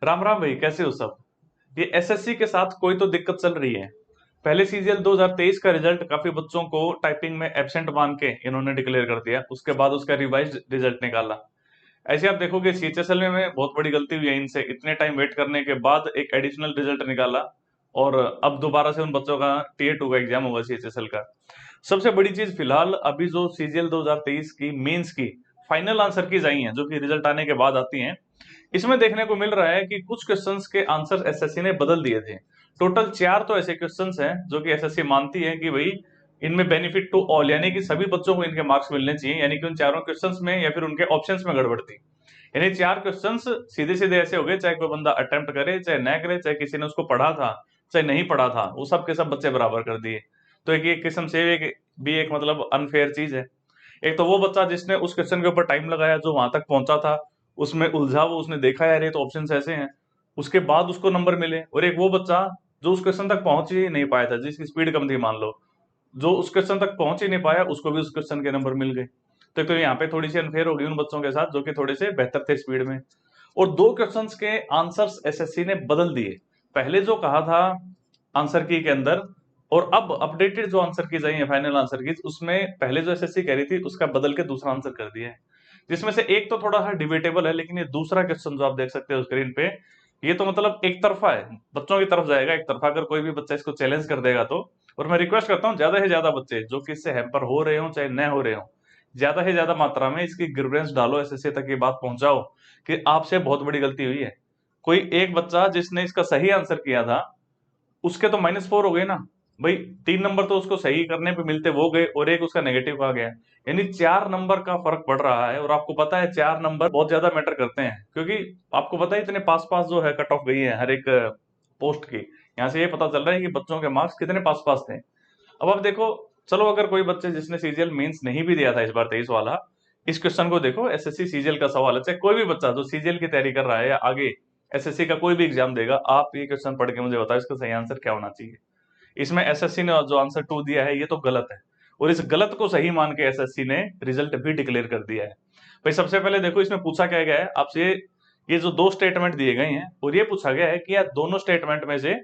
राम राम भाई, कैसे हो सब। ये एसएससी के साथ कोई तो दिक्कत चल रही है। पहले सीजीएल 2023 का रिजल्ट काफी बच्चों को टाइपिंग में एब्सेंट मान के इन्होंने डिक्लेयर कर दिया, उसके बाद उसका रिवाइज रिजल्ट निकाला। ऐसे आप देखोगे सीएचएसएल में बहुत बड़ी गलती हुई है इनसे, इतने टाइम वेट करने के बाद एक एडिशनल रिजल्ट निकाला। और अब दोबारा से उन बच्चों का टीए 2 का एग्जाम होगा सीएचएसएल का। सबसे बड़ी चीज फिलहाल अभी जो सीजीएल 2023 की मेंस की फाइनल आंसर कीज आई हैं, जो कि रिजल्ट आने के बाद आती हैं, इसमें देखने को मिल रहा है कि कुछ क्वेश्चंस के आंसर एसएससी ने बदल दिए थे। टोटल 4 तो ऐसे क्वेश्चंस हैं जो कि एसएससी मानती है कि भाई इनमें बेनिफिट टू ऑल, यानी कि सभी बच्चों को इनके मार्क्स मिलने चाहिए, यानी कि उन चारों क्वेश्चंस में या फिर उनके ऑप्शंस में गड़बड़ थी। यानी 4 क्वेश्चंस सीधे सीधे ऐसे हो गए, चाहे कोई बंदा अटेम्प्ट करे चाहे न करे, चाहे किसी ने उसको पढ़ा था चाहे नहीं पढ़ा था, वो सब के सब बच्चे बराबर कर दिए। तो एक किस्म से एक भी एक मतलब अनफेयर चीज है। एक तो वो बच्चा जिसने उस क्वेश्चन के ऊपर टाइम लगाया, जो वहां तक पहुंचा था, उसमें उलझा, वो उसने देखा यार ये तो ऑप्शंस ऐसे हैं, उसके बाद उसको नंबर मिले। और एक वो बच्चा जो उस क्वेश्चन तक पहुंच ही नहीं पाया था, जिसकी स्पीड कम थी मान लो, जो उस क्वेश्चन तक पहुंच ही नहीं पाया, उसको भी उस क्वेश्चन के नंबर मिल गए। तो यहाँ पे थोड़ी सी अनफेयर होगी उन बच्चों के साथ जो कि थोड़े से बेहतर थे स्पीड में। और 2 क्वेश्चंस के आंसर्स एसएससी ने बदल दिए। पहले जो कहा था आंसर की के अंदर, और अब अपडेटेड जो आंसर की है फाइनल आंसर की, उसमें पहले जो एसएससी कह रही थी उसका बदल के दूसरा आंसर कर दिया है। जिसमें से एक तो थोड़ा सा डिबेटेबल है, लेकिन ये दूसरा क्वेश्चन जो आप देख सकते हो स्क्रीन पे, ये तो मतलब एक तरफा है, बच्चों की तरफ जाएगा एक तरफा। अगर कोई भी बच्चा इसको चैलेंज कर देगा तो, और मैं रिक्वेस्ट करता हूँ ज्यादा से ज्यादा बच्चे जो कि इससे हैम्पर हो रहे हो चाहे न हो रहे हो, ज्यादा से ज्यादा मात्रा में इसकी ग्रीवेंस डालो, एसएससी तक ये बात पहुंचाओ कि आपसे बहुत बड़ी गलती हुई है। कोई एक बच्चा जिसने इसका सही आंसर किया था, उसके तो -4 हो गए ना भाई। 3 नंबर तो उसको सही करने पे मिलते वो गए, और एक उसका नेगेटिव आ गया। यानी 4 नंबर का फर्क पड़ रहा है। और आपको पता है 4 नंबर बहुत ज्यादा मैटर करते हैं, क्योंकि आपको पता है इतने पास पास जो है कट ऑफ गई है हर एक पोस्ट की। यहाँ से ये पता चल रहा है कि बच्चों के मार्क्स कितने पास पास थे। अब आप देखो, चलो अगर कोई बच्चे जिसने सीजीएल मेंस नहीं भी दिया था इस बार 23 वाला, इस क्वेश्चन को देखो, एसएससी सीजीएल का सवाल है, चाहे कोई भी बच्चा जो सीजीएल की तैयारी कर रहा है या आगे एसएससी का कोई भी एग्जाम देगा, आप ये क्वेश्चन पढ़ के मुझे बताओ इसका सही आंसर क्या होना चाहिए। इसमें एसएससी ने जो आंसर 2 दिया है ये तो गलत है, और इस गलत को सही मान के एसएससी ने रिजल्ट भी डिक्लेयर कर दिया है। भाई सबसे पहले देखो इसमें पूछा क्या गया है आपसे, ये जो 2 स्टेटमेंट दिए गए हैं, और ये पूछा गया है कि यार दोनों स्टेटमेंट में से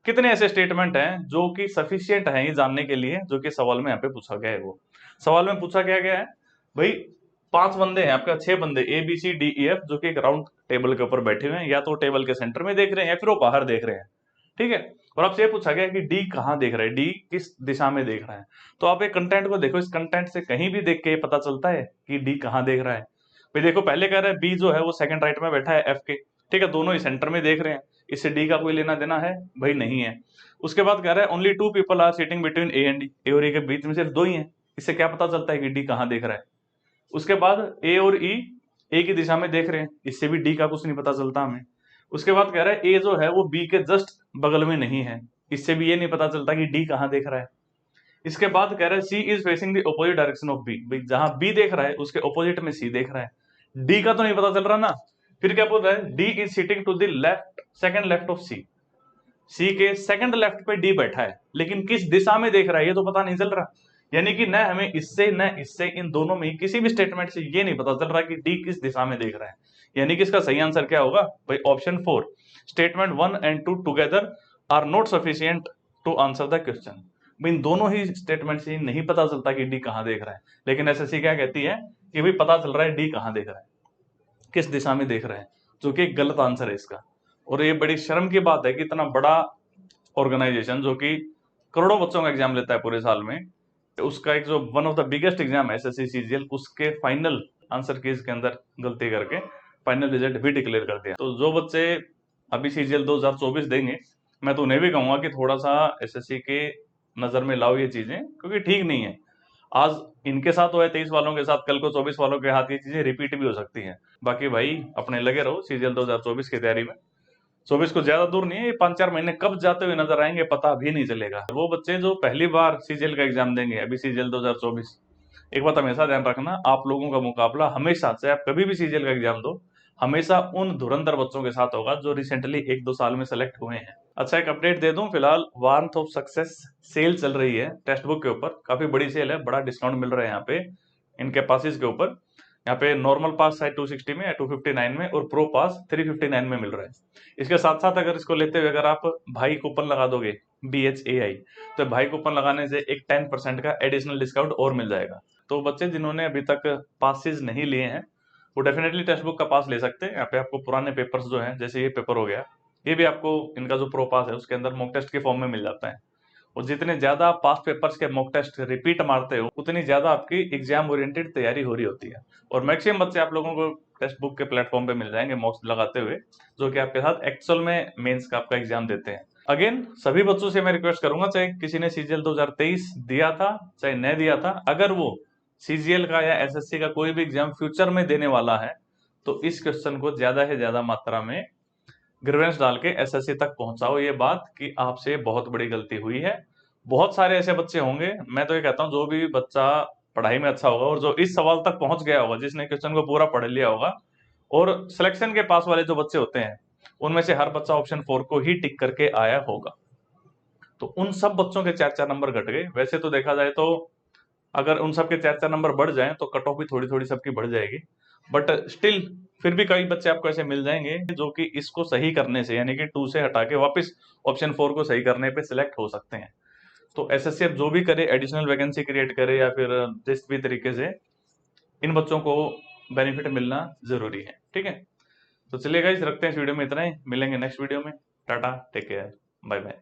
कितने ऐसे स्टेटमेंट हैं जो कि सफिशियंट हैं ये जानने के लिए, जो कि सवाल में यहाँ पे पूछा गया है। वो सवाल में पूछा क्या गया है भाई, 5 बंदे हैं आपका, 6 बंदे A B C D E F, जो कि एक राउंड टेबल के ऊपर बैठे हुए हैं, या तो टेबल के सेंटर में देख रहे हैं या फिर वो बाहर देख रहे हैं, ठीक है। और आपसे ये पूछा गया है कि डी कहाँ देख रहा है, डी किस दिशा में देख रहा है। तो आप एक कंटेंट को देखो, इस कंटेंट से कहीं भी देख के ये पता चलता है कि डी कहाँ देख रहा है। भाई देखो, पहले कह रहा है बी जो है वो सेकंड राइट में बैठा है एफ के, ठीक है, दोनों ही सेंटर में देख रहे हैं, इससे डी का कोई लेना देना है भाई नहीं है। उसके बाद कह रहा है only 2 people are sitting between A and D, A और ए के बीच में सिर्फ 2 ही हैं, इससे क्या पता चलता है कि डी कहाँ देख रहा है। उसके बाद ए और ई ए की दिशा में देख रहे हैं, इससे भी डी का कुछ नहीं पता चलता हमें। उसके बाद कह रहा है ए जो है वो बी के जस्ट बगल में नहीं है, इससे भी ये नहीं पता चलता कि डी कहाँ देख रहा है। इसके बाद कह रहा है C is facing the opposite direction of B, भाई जहां बी देख रहा है उसके अपोजिट में सी देख रहा है, डी का तो नहीं पता चल रहा ना। फिर क्या बोल रहा है, D is sitting to the left, second left of C, C के सेकंड लेफ्ट पे डी बैठा है, लेकिन किस दिशा में देख रहा है ये तो पता नहीं चल रहा। यानी कि न हमें इससे न इससे, इन दोनों में किसी भी स्टेटमेंट से ये नहीं पता चल रहा कि डी किस दिशा में देख रहा है। यानी कि इसका सही आंसर क्या होगा भाई, option 4, statement 1 and 2 together are not sufficient to answer the question. इन दोनों ही स्टेटमेंट से नहीं पता चलता कि डी कहाँ देख रहा है, लेकिन एसएससी क्या कहती है कि भाई पता चल रहा है डी कहाँ देख रहा है, किस दिशा में देख रहा है, जो कि एक गलत आंसर है इसका। और ये बड़ी शर्म की बात है कि इतना बड़ा ऑर्गेनाइजेशन जो कि करोड़ों बच्चों का एग्जाम लेता है पूरे साल में, उसका एक जो one of the biggest exam है एसएससी सीजीएल, उसके फाइनल आंसर कीज के अंदर गलती करके फाइनल रिजल्ट भी डिक्लेयर कर दिया। तो जो बच्चे अभी सीजीएल 2024 देंगे, मैं तो उन्हें भी कहूंगा कि थोड़ा सा एसएससी के नजर में लाओ ये चीजें, क्योंकि ठीक नहीं है। आज इनके साथ हुआ है 23 वालों के साथ, कल को 24 वालों के हाथ ये चीजें रिपीट भी हो सकती हैं। बाकी भाई अपने लगे रहो सीजीएल 2024 की तैयारी में। 24 को ज्यादा दूर नहीं है, ये 5-4 महीने कब जाते हुए नजर आएंगे पता भी नहीं चलेगा। वो बच्चे जो पहली बार सीजीएल का एग्जाम देंगे अभी सीजीएल 2024, एक बात हमेशा ध्यान रखना, आप लोगों का मुकाबला हमेशा, चाहे आप कभी भी सीजीएल का एग्जाम दो, हमेशा उन धुरंधर बच्चों के साथ होगा जो रिसेंटली 1-2 साल में सेलेक्ट हुए हैं। अच्छा, एक अपडेट दे दूं, फिलहाल वार्मथ ऑफ सक्सेस सेल चल रही है टेक्स्ट बुक के ऊपर, काफी बड़ी सेल है, बड़ा डिस्काउंट मिल रहा है यहाँ पे इनके पासिस के ऊपर। यहाँ पे नॉर्मल पास है 260 में या 259 में, और प्रो पास 359 में मिल रहा है। इसके साथ साथ अगर इसको लेते हुए अगर आप भाई कूपन लगा दोगे BHAI, तो भाई कूपन लगाने से एक 10% का एडिशनल डिस्काउंट और मिल जाएगा। तो बच्चे जिन्होंने अभी तक पासेज नहीं लिए हैं वो डेफिनेटली टेक्स्ट बुक का पास ले सकते हैं। यहाँ पे आपको पुराने पेपर्स जो हैं, जैसे ये पेपर हो गया, ये भी आपको इनका जो प्रो पास है उसके अंदर मॉक टेस्ट के फॉर्म में मिल जाता है। और जितने ज्यादा आप पास्ट पेपर्स के मॉक टेस्ट रिपीट मारते हो उतनी ज्यादा आपकी एग्जाम ओरिएंटेड तैयारी हो रही होती है। और मैक्सिमम बच्चे आप लोगों को टेक्स्ट बुक के प्लेटफॉर्म पे मिल जाएंगे मॉक्स लगाते हुए, जो कि आपके साथ एक्चुअल में मेंस का आपका एग्जाम देते हैं। अगेन सभी बच्चों से मैं रिक्वेस्ट करूंगा, चाहे किसी ने सीजीएल 2023 दिया था चाहे नहीं दिया था, अगर वो सीजीएल का या एसएससी का कोई भी एग्जाम फ्यूचर में देने वाला है तो इस क्वेश्चन को ज्यादा से ज्यादा मात्रा में ग्रीवेंस डाल के एसएससी तक पहुंचाओ ये बात कि आपसे बहुत बड़ी गलती हुई है। बहुत सारे ऐसे बच्चे होंगे, मैं तो ये कहता हूँ जो भी बच्चा पढ़ाई में अच्छा होगा और जो इस सवाल तक पहुंच गया होगा, जिसने क्वेश्चन को पूरा पढ़ लिया होगा, और सिलेक्शन के पास वाले जो बच्चे होते हैं उनमें से हर बच्चा ऑप्शन 4 को ही टिक करके आया होगा। तो उन सब बच्चों के 4-4 नंबर घट गए। वैसे तो देखा जाए तो अगर उन सब के 4-4 नंबर बढ़ जाएं तो कट ऑफ भी थोड़ी थोड़ी सबकी बढ़ जाएगी, बट स्टिल फिर भी कई बच्चे आपको ऐसे मिल जाएंगे जो कि इसको सही करने से, यानी कि 2 से हटा के वापस ऑप्शन 4 को सही करने पे सिलेक्ट हो सकते हैं। तो एसएससी अब जो भी करे, एडिशनल वैकेंसी क्रिएट करे या फिर जिस भी तरीके से, इन बच्चों को बेनिफिट मिलना जरूरी है। ठीक है, तो चलिए गाइस, रखते हैं इस वीडियो में इतना ही, मिलेंगे नेक्स्ट वीडियो में। Tata, take care, bye bye.